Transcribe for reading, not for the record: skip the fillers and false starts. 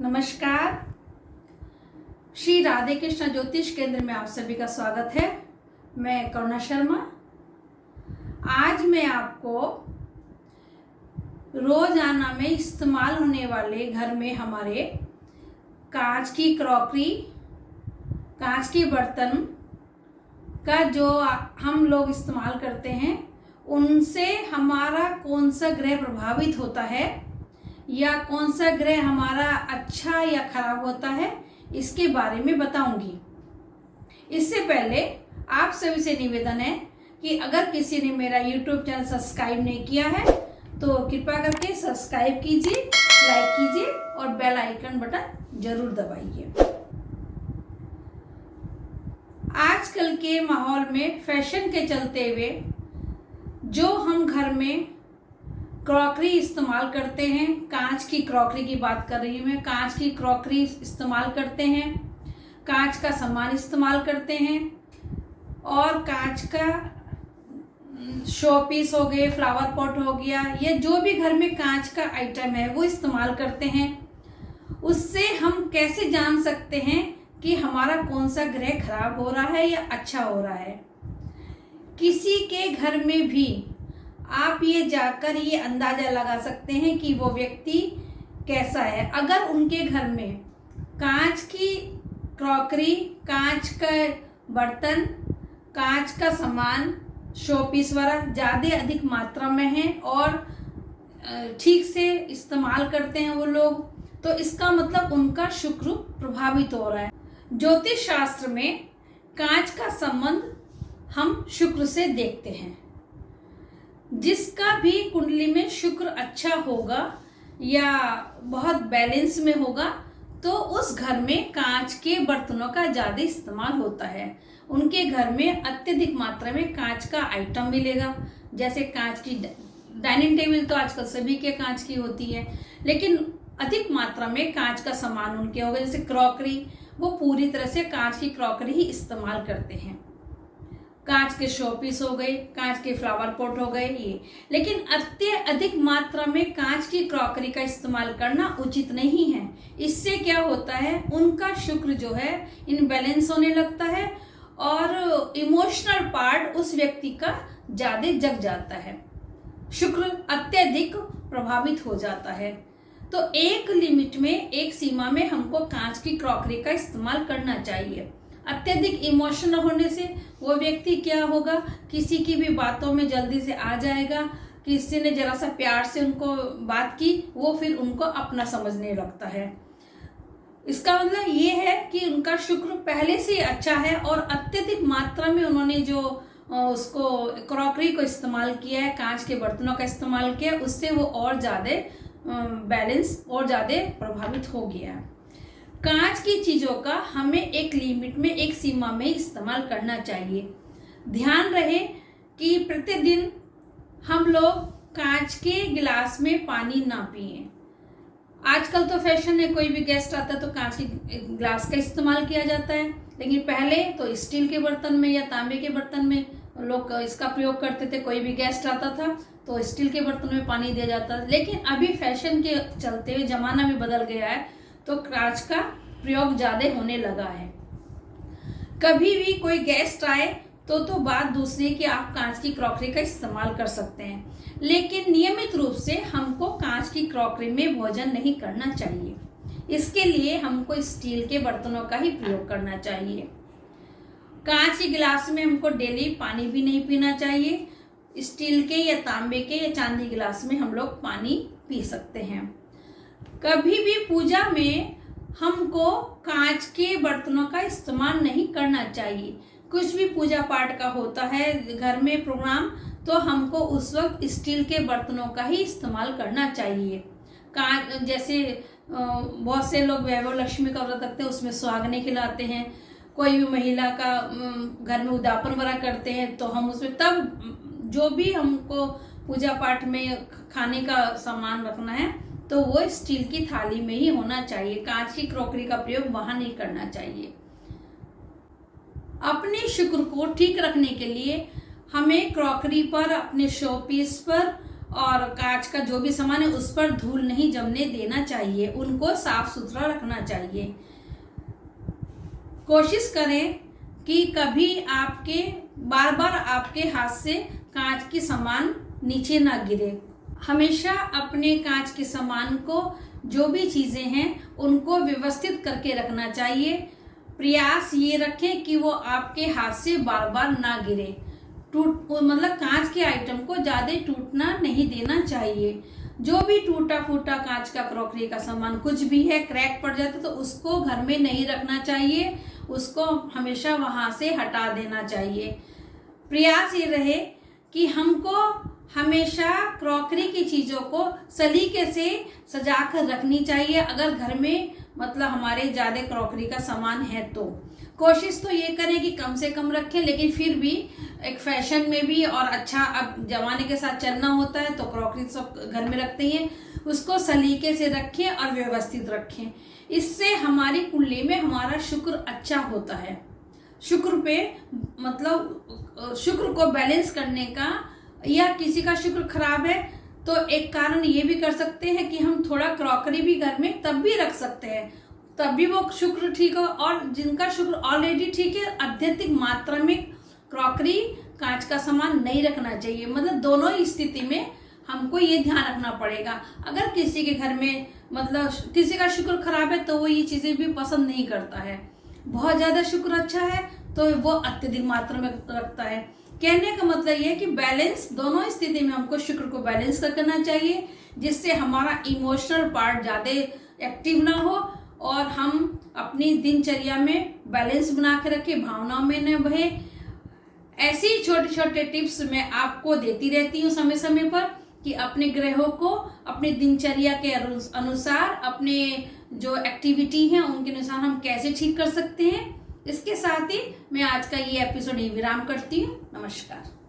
नमस्कार। श्री राधे कृष्ण ज्योतिष केंद्र में आप सभी का स्वागत है। मैं करुणा शर्मा। आज मैं आपको रोजाना में इस्तेमाल होने वाले घर में हमारे कांच की क्रॉकरी, कांच के बर्तन का जो हम लोग इस्तेमाल करते हैं उनसे हमारा कौन सा ग्रह प्रभावित होता है या कौन सा ग्रह हमारा अच्छा या खराब होता है, इसके बारे में बताऊंगी। इससे पहले आप सभी से निवेदन है कि अगर किसी ने मेरा YouTube चैनल सब्सक्राइब नहीं किया है तो कृपया करके सब्सक्राइब कीजिए, लाइक कीजिए और बेल आइकन बटन जरूर दबाइए। आजकल के माहौल में फैशन के चलते हुए जो हम घर में क्रॉकरी इस्तेमाल करते हैं, कांच की क्रॉकरी की बात कर रही हूँ मैं, कांच की क्रॉकरी इस्तेमाल करते हैं, कांच का सामान इस्तेमाल करते हैं और कांच का शो पीस हो गए, फ्लावर पॉट हो गया, ये जो भी घर में कांच का आइटम है वो इस्तेमाल करते हैं। उससे हम कैसे जान सकते हैं कि हमारा कौन सा ग्रह खराब हो रहा है या अच्छा हो रहा है? किसी के घर में भी आप ये जाकर ये अंदाजा लगा सकते हैं कि वो व्यक्ति कैसा है। अगर उनके घर में कांच की क्रॉकरी, कांच का बर्तन, कांच का सामान, शो पीस वगैरह ज़्यादा अधिक मात्रा में है और ठीक से इस्तेमाल करते हैं वो लोग, तो इसका मतलब उनका शुक्र प्रभावित हो रहा है। ज्योतिष शास्त्र में कांच का संबंध हम शुक्र से देखते हैं। जिसका भी कुंडली में शुक्र अच्छा होगा या बहुत बैलेंस में होगा तो उस घर में कांच के बर्तनों का ज़्यादा इस्तेमाल होता है। उनके घर में अत्यधिक मात्रा में कांच का आइटम मिलेगा। जैसे कांच की डाइनिंग टेबल तो आजकल सभी के कांच की होती है, लेकिन अधिक मात्रा में कांच का सामान उनके होगा। जैसे क्रॉकरी, वो पूरी तरह से कांच की क्रॉकरी ही इस्तेमाल करते हैं। कांच के शो पीस हो गए, कांच के फ्लावर पॉट हो गए ये, लेकिन अधिक मात्रा में कांच की क्रॉकरी का इस्तेमाल करना उचित नहीं है। इससे क्या होता है, उनका शुक्र जो है इनबैलेंस होने लगता है और इमोशनल पार्ट उस व्यक्ति का ज्यादा जग जाता है। शुक्र अत्यधिक प्रभावित हो जाता है। तो एक लिमिट में, एक सीमा में हमको कांच की क्रॉकरी का इस्तेमाल करना चाहिए। अत्यधिक इमोशनल होने से वो व्यक्ति क्या होगा, किसी की भी बातों में जल्दी से आ जाएगा। किसी ने जरा सा प्यार से उनको बात की, वो फिर उनको अपना समझने लगता है। इसका मतलब ये है कि उनका शुक्र पहले से अच्छा है और अत्यधिक मात्रा में उन्होंने जो उसको क्रॉकरी को इस्तेमाल किया है, कांच के बर्तनों का इस्तेमाल किया, उससे वो और ज़्यादा बैलेंस और ज़्यादा प्रभावित हो गया है। कांच की चीज़ों का हमें एक लिमिट में, एक सीमा में इस्तेमाल करना चाहिए। ध्यान रहे कि प्रतिदिन हम लोग कांच के गिलास में पानी ना पिएं। आजकल तो फैशन है, कोई भी गेस्ट आता है तो कांच के गिलास का इस्तेमाल किया जाता है, लेकिन पहले तो स्टील के बर्तन में या तांबे के बर्तन में लोग इसका प्रयोग करते थे। कोई भी गेस्ट आता था तो स्टील के बर्तन में पानी दिया जाता था। लेकिन अभी फैशन के चलते हुए ज़माना भी बदल गया है तो कांच का प्रयोग ज़्यादा होने लगा है। कभी भी कोई गेस्ट आए तो बात दूसरी कि आप कांच की क्रॉकरी का इस्तेमाल कर सकते हैं, लेकिन नियमित रूप से हमको कांच की क्रॉकरी में भोजन नहीं करना चाहिए। इसके लिए हमको स्टील के बर्तनों का ही प्रयोग करना चाहिए। कांच के गिलास में हमको डेली पानी भी नहीं पीना चाहिए। स्टील के या तांबे के या चांदी गिलास में हम लोग पानी पी सकते हैं। कभी भी पूजा में हमको कांच के बर्तनों का इस्तेमाल नहीं करना चाहिए। कुछ भी पूजा पाठ का होता है घर में प्रोग्राम, तो हमको उस वक्त स्टील के बर्तनों का ही इस्तेमाल करना चाहिए। कांच जैसे बहुत से लोग वैभव लक्ष्मी का व्रत रखते हैं, उसमें सुहागने खिलाते हैं। कोई भी महिला का घर में उद्यापन वगैरह करते हैं तो हम उसमें, तब जो भी हमको पूजा पाठ में खाने का सामान रखना है तो वो स्टील की थाली में ही होना चाहिए। कांच की क्रॉकरी का प्रयोग वहां नहीं करना चाहिए। अपने शुक्र को ठीक रखने के लिए हमें क्रॉकरी पर, अपने शो पीस पर और कांच का जो भी सामान है उस पर धूल नहीं जमने देना चाहिए, उनको साफ सुथरा रखना चाहिए। कोशिश करें कि कभी बार बार आपके हाथ से कांच की सामान नीचे ना गिरे। हमेशा अपने कांच के सामान को, जो भी चीजें हैं उनको व्यवस्थित करके रखना चाहिए। प्रयास ये रखें कि वो आपके हाथ से बार बार ना गिरे। मतलब कांच के आइटम को ज्यादा टूटना नहीं देना चाहिए। जो भी टूटा फूटा कांच का, क्रॉकरी का सामान कुछ भी है, क्रैक पड़ जाता तो उसको घर में नहीं रखना चाहिए, उसको हमेशा वहां से हटा देना चाहिए। प्रयास ये रहे कि हमको हमेशा क्रॉकरी की चीजों को सलीके से सजा कर रखनी चाहिए। अगर घर में मतलब हमारे ज्यादा क्रॉकरी का सामान है तो कोशिश तो ये करें कि कम से कम रखें, लेकिन फिर भी एक फैशन में भी और अच्छा अब जमाने के साथ चलना होता है तो क्रॉकरी सब घर में रखते हैं, उसको सलीके से रखें और व्यवस्थित रखें। इससे हमारी कुंडली में हमारा शुक्र अच्छा होता है। शुक्र पे मतलब शुक्र को बैलेंस करने का, या किसी का शुक्र खराब है तो एक कारण ये भी कर सकते हैं कि हम थोड़ा क्रॉकरी भी घर में तब भी रख सकते हैं, तब भी वो शुक्र ठीक हो। और जिनका शुक्र ऑलरेडी ठीक है, अत्यधिक मात्रा में क्रॉकरी, कांच का सामान नहीं रखना चाहिए। मतलब दोनों ही स्थिति में हमको ये ध्यान रखना पड़ेगा। अगर किसी के घर में मतलब किसी का शुक्र खराब है तो वो ये चीजें भी पसंद नहीं करता है। बहुत ज्यादा शुक्र अच्छा है तो वो अत्यधिक मात्रा में रखता है। कहने का मतलब ये है कि बैलेंस, दोनों स्थिति में हमको शुक्र को बैलेंस करना चाहिए, जिससे हमारा इमोशनल पार्ट ज्यादा एक्टिव ना हो और हम अपनी दिनचर्या में बैलेंस बना के रखें, भावनाओं में न बहे। ऐसी छोटे छोटे टिप्स मैं आपको देती रहती हूँ समय समय पर कि अपने ग्रहों को अपने दिनचर्या के अनुसार, अपने जो एक्टिविटी है उनके अनुसार हम कैसे ठीक कर सकते हैं। इसके साथ ही मैं आज का ये एपिसोड यहीं विराम करती हूँ। नमस्कार।